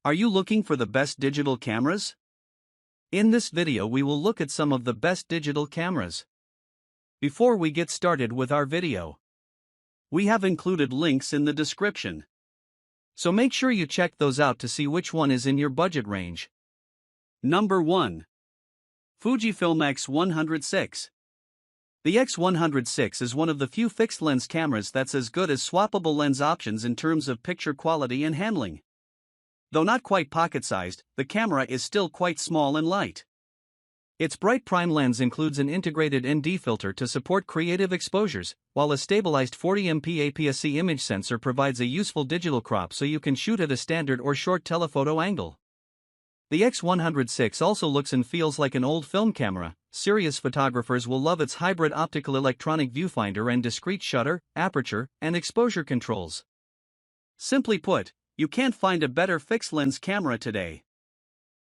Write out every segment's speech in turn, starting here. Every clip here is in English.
Are you looking for the best digital cameras? In this video we will look at some of the best digital cameras. Before we get started with our video, we have included links in the description. So make sure you check those out to see which one is in your budget range. Number 1. Fujifilm X100VI. The X100VI is one of the few fixed lens cameras that's as good as swappable lens options in terms of picture quality and handling. Though not quite pocket-sized, the camera is still quite small and light. Its bright prime lens includes an integrated ND filter to support creative exposures, while a stabilized 40MP APS-C image sensor provides a useful digital crop so you can shoot at a standard or short telephoto angle. The X100VI also looks and feels like an old film camera. Serious photographers will love its hybrid optical electronic viewfinder and discrete shutter, aperture, and exposure controls. Simply put, you can't find a better fixed lens camera today.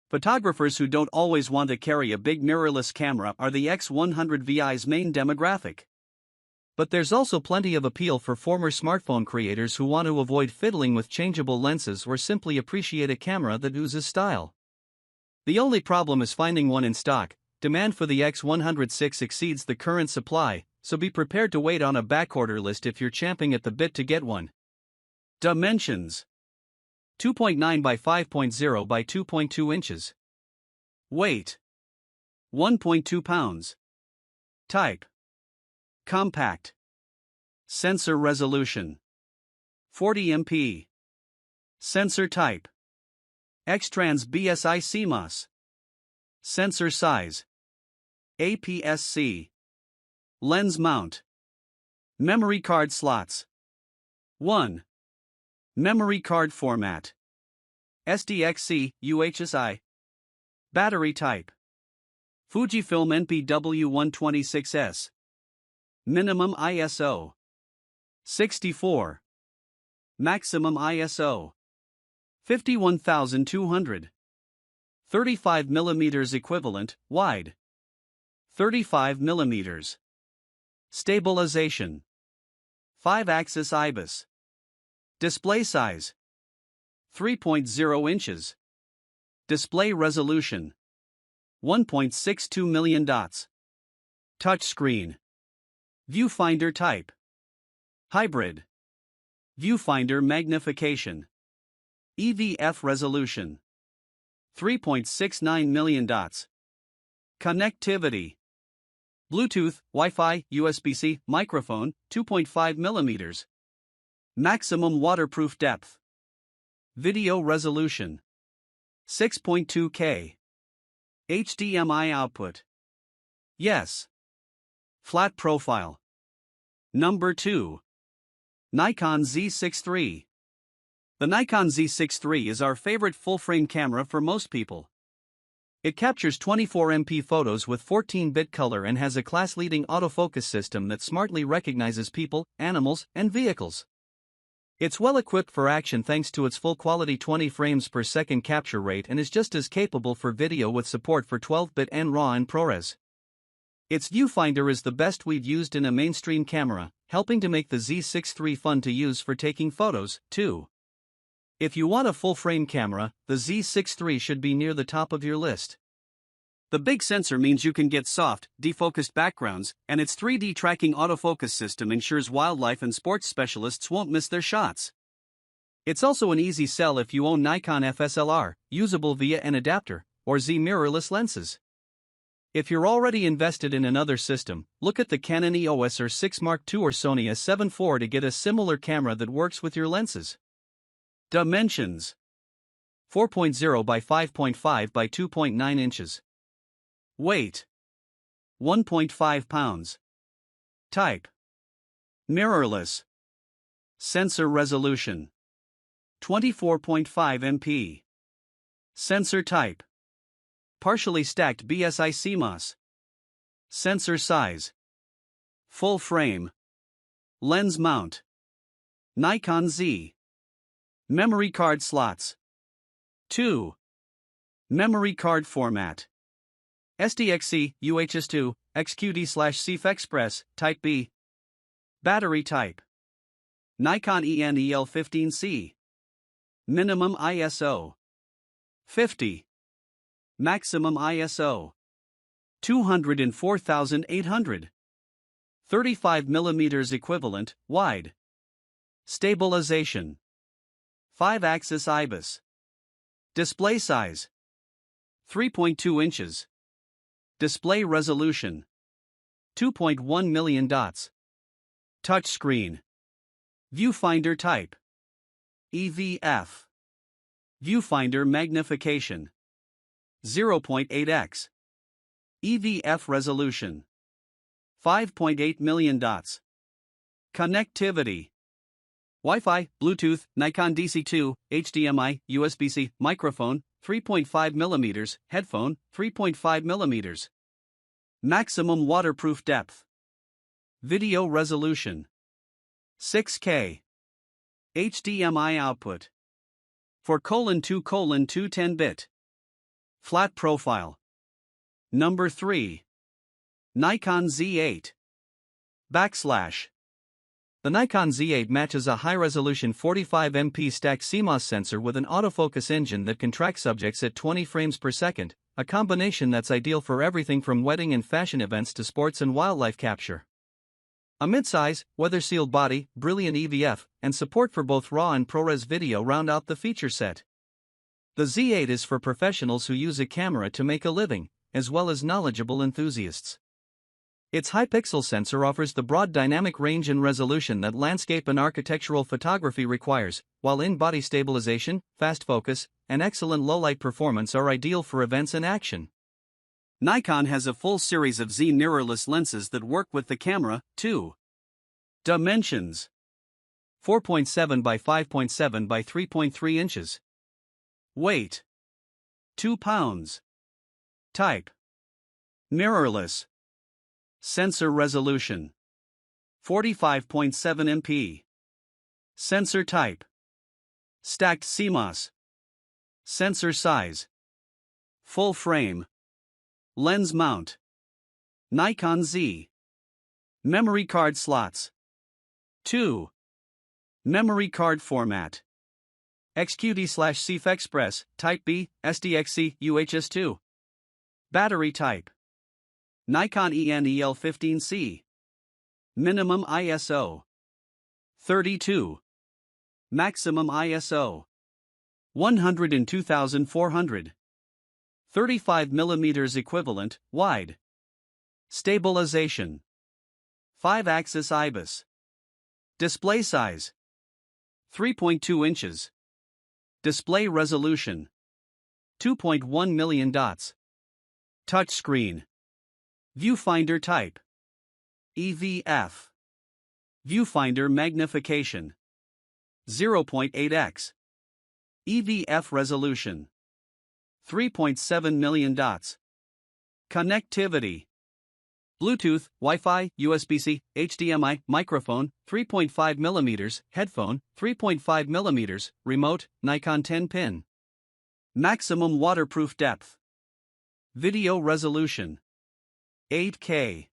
Photographers who don't always want to carry a big mirrorless camera are the X100VI's main demographic. But there's also plenty of appeal for former smartphone creators who want to avoid fiddling with changeable lenses or simply appreciate a camera that oozes style. The only problem is finding one in stock. Demand for the X100VI exceeds the current supply, so be prepared to wait on a backorder list if you're champing at the bit to get one. Dimensions: 2.9 by 5.0 by 2.2 inches. Weight: 1.2 pounds. Type: compact. Sensor resolution: 40MP. Sensor type: X-Trans BSI CMOS. Sensor size: APS-C. Lens mount. Memory card slots: 1. Memory card format: SDXC, UHSI. Battery type: Fujifilm NPW126S. Minimum ISO: 64. Maximum ISO: 51,200. 35mm equivalent, wide. 35mm. Stabilization: 5-axis IBIS. Display size: 3.0 inches. Display resolution: 1.62 million dots. Touchscreen. Viewfinder type: hybrid. Viewfinder magnification: EVF resolution: 3.69 million dots. Connectivity: Bluetooth, Wi-Fi, USB-C, microphone, 2.5 mm. Maximum waterproof depth. Video resolution: 6.2K. HDMI output: yes. Flat profile. Number 2. Nikon Z63. The Nikon Z63 is our favorite full-frame camera for most people. It captures 24MP photos with 14-bit color and has a class-leading autofocus system that smartly recognizes people, animals, and vehicles. It's well equipped for action thanks to its full-quality 20 frames per second capture rate and is just as capable for video with support for 12-bit and RAW and ProRes. Its viewfinder is the best we've used in a mainstream camera, helping to make the Z63 fun to use for taking photos, too. If you want a full-frame camera, the Z63 should be near the top of your list. The big sensor means you can get soft, defocused backgrounds, and its 3D tracking autofocus system ensures wildlife and sports specialists won't miss their shots. It's also an easy sell if you own Nikon FSLR, usable via an adapter, or Z mirrorless lenses. If you're already invested in another system, look at the Canon EOS R6 Mark II or Sony A7 IV to get a similar camera that works with your lenses. Dimensions: 4.0 by 5.5 by 2.9 inches. Weight: 1.5 pounds. Type: mirrorless. Sensor resolution: 24.5MP. Sensor type: partially stacked BSI CMOS. Sensor size: full frame. Lens mount: Nikon Z. Memory card slots: 2. Memory card format: SDXC, UHS2, XQD/C ALIEXPRESS, Type B. Battery type: Nikon ENEL15C. Minimum ISO: 50. Maximum ISO 204,800. 35 mm equivalent, wide. Stabilization 5-axis IBIS. Display size 3.2 inches. Display resolution 2.1 million dots. Touchscreen. Viewfinder type EVF. Viewfinder magnification 0.8x. EVF resolution 5.8 million dots. Connectivity: Wi-Fi, Bluetooth, Nikon DC2, HDMI, USB-C, microphone, 3.5 mm, headphone, 3.5 mm. Maximum waterproof depth. Video resolution 6K. HDMI output 4:2:2 10-bit. Flat profile. Number 3. Nikon Z8. The Nikon Z8 matches a high-resolution 45MP stacked CMOS sensor with an autofocus engine that can track subjects at 20 frames per second, a combination that's ideal for everything from wedding and fashion events to sports and wildlife capture. A mid-size, weather-sealed body, brilliant EVF, and support for both RAW and ProRes video round out the feature set. The Z8 is for professionals who use a camera to make a living, as well as knowledgeable enthusiasts. Its high-pixel sensor offers the broad dynamic range and resolution that landscape and architectural photography requires, while in-body stabilization, fast focus, and excellent low-light performance are ideal for events and action. Nikon has a full series of Z mirrorless lenses that work with the camera, too. Dimensions: 4.7 by 5.7 by 3.3 inches. Weight: 2 pounds. Type: mirrorless. Sensor resolution: 45.7 MP. Sensor type: stacked CMOS. Sensor size: full frame. Lens mount: Nikon Z. Memory card slots: 2. Memory card format: XQD/CF-Express, Type B, SDXC, UHS-2. Battery type: Nikon EN-EL15C. Minimum ISO: 32. Maximum ISO: 102,400. 35 mm equivalent, wide. Stabilization: 5-axis IBIS. Display size: 3.2 inches. Display resolution: 2.1 million dots. Touchscreen. Viewfinder type: EVF. Viewfinder magnification: 0.8x. EVF resolution: 3.7 million dots. Connectivity: Bluetooth, Wi-Fi, USB-C, HDMI, microphone, 3.5 mm, headphone, 3.5 mm, remote, Nikon 10-pin. Maximum waterproof depth. Video resolution: 8K.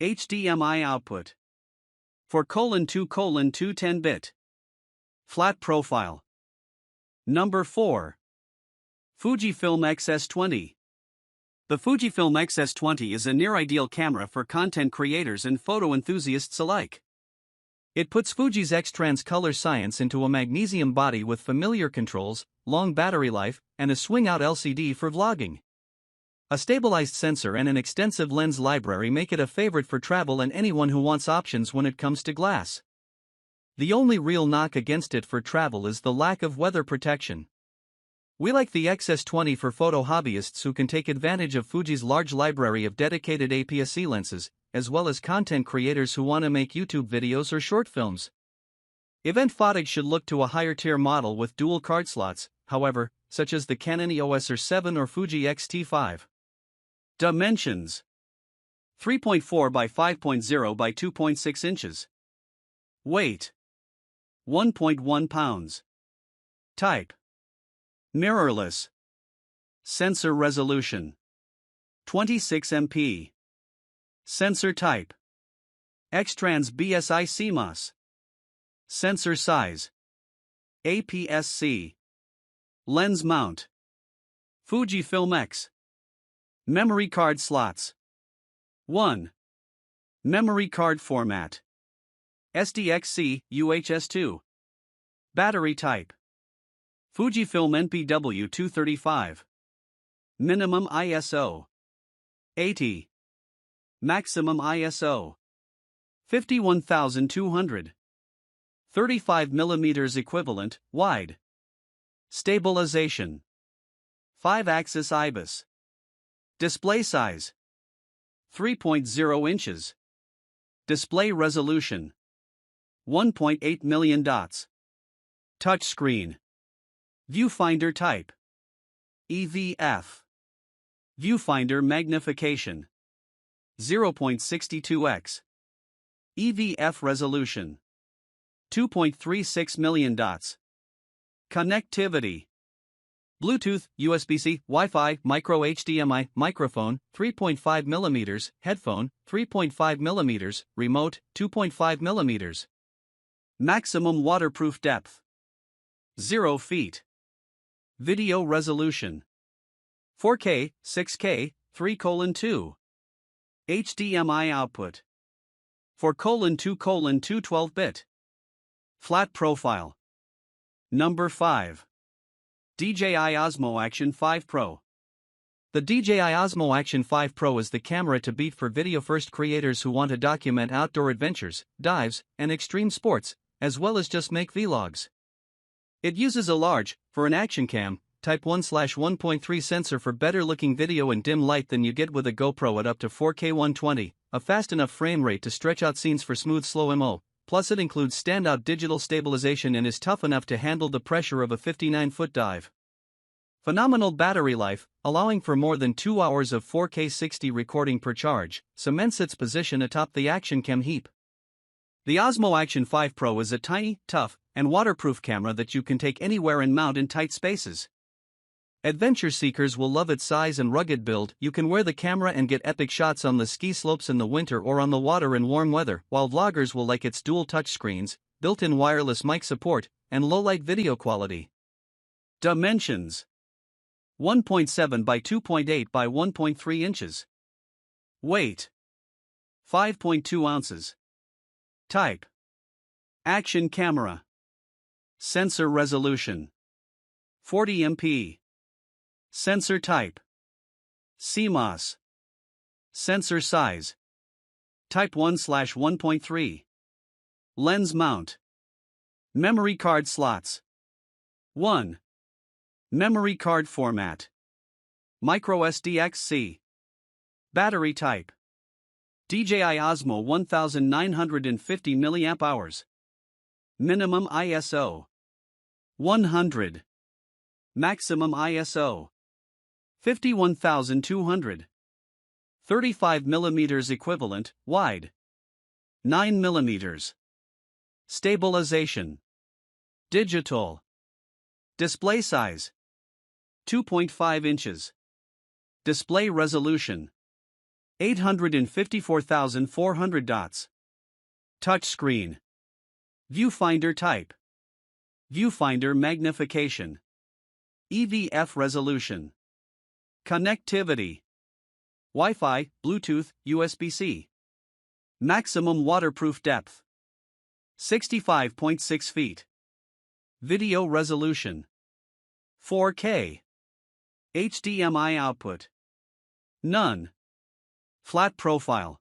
HDMI output: 4:2:2 10-bit. Flat profile. Number 4. Fujifilm XS20. The Fujifilm XS20 is a near-ideal camera for content creators and photo enthusiasts alike. It puts Fuji's X-Trans color science into a magnesium body with familiar controls, long battery life, and a swing-out LCD for vlogging. A stabilized sensor and an extensive lens library make it a favorite for travel and anyone who wants options when it comes to glass. The only real knock against it for travel is the lack of weather protection. We like the XS20 for photo hobbyists who can take advantage of Fuji's large library of dedicated APS-C lenses, as well as content creators who want to make YouTube videos or short films. Event footage should look to a higher-tier model with dual card slots, however, such as the Canon EOS R7 or Fuji X-T5. Dimensions: 3.4 by 5.0 by 2.6 inches. Weight: 1.1 pounds. Type: mirrorless. Sensor resolution: 26 MP. Sensor type: X-Trans BSI CMOS. Sensor size: APS-C. Lens mount: Fujifilm X. Memory card slots. 1. Memory card format. SDXC UHS2. Battery type. Fujifilm NPW235. Minimum ISO 80. Maximum ISO 51,200. 35mm equivalent, wide. Stabilization 5-axis IBIS. Display size 3.0 inches. Display resolution 1.8 million dots. Touchscreen. Viewfinder type EVF. Viewfinder magnification 0.62x. EVF resolution 2.36 million dots. Connectivity. Bluetooth, USB-C, Wi-Fi, micro HDMI, microphone, 3.5mm, headphone, 3.5mm, remote, 2.5mm. Maximum waterproof depth 0 feet. Video resolution 4K, 6K, 3:2. HDMI output 4:2:2 12-bit. Flat profile. Number 5. DJI Osmo Action 5 Pro. The DJI Osmo Action 5 Pro is the camera to beat for video-first creators who want to document outdoor adventures, dives, and extreme sports, as well as just make vlogs. It uses a large, for an action cam, Type 1/1.3 sensor for better looking video in dim light than you get with a GoPro at up to 4K 120, a fast enough frame rate to stretch out scenes for smooth slow mo, plus it includes standout digital stabilization and is tough enough to handle the pressure of a 59-foot dive. Phenomenal battery life, allowing for more than 2 hours of 4K 60 recording per charge, cements its position atop the action cam heap. The Osmo Action 5 Pro is a tiny, tough, and waterproof camera that you can take anywhere and mount in tight spaces. Adventure seekers will love its size and rugged build. You can wear the camera and get epic shots on the ski slopes in the winter or on the water in warm weather, while vloggers will like its dual touchscreens, built-in wireless mic support, and low-light video quality. Dimensions: 1.7 by 2.8 by 1.3 inches. Weight: 5.2 ounces. Type: action camera. Sensor resolution: 40 MP. Sensor type: CMOS. Sensor size: Type 1/1.3. Lens mount. Memory card slots. 1. Memory card format: Micro SDXC. Battery type: DJI Osmo 1950 mAh. Minimum ISO: 100. Maximum ISO: 51,200. 35mm equivalent, wide. 9mm. Stabilization: digital. Display size: 2.5 inches. Display resolution: 854,400 dots. Touchscreen. Viewfinder type: Viewfinder magnification. EVF resolution. Connectivity: Wi-Fi, Bluetooth, USB-C. Maximum waterproof depth: 65.6 feet. Video resolution: 4K. HDMI output: none. Flat profile.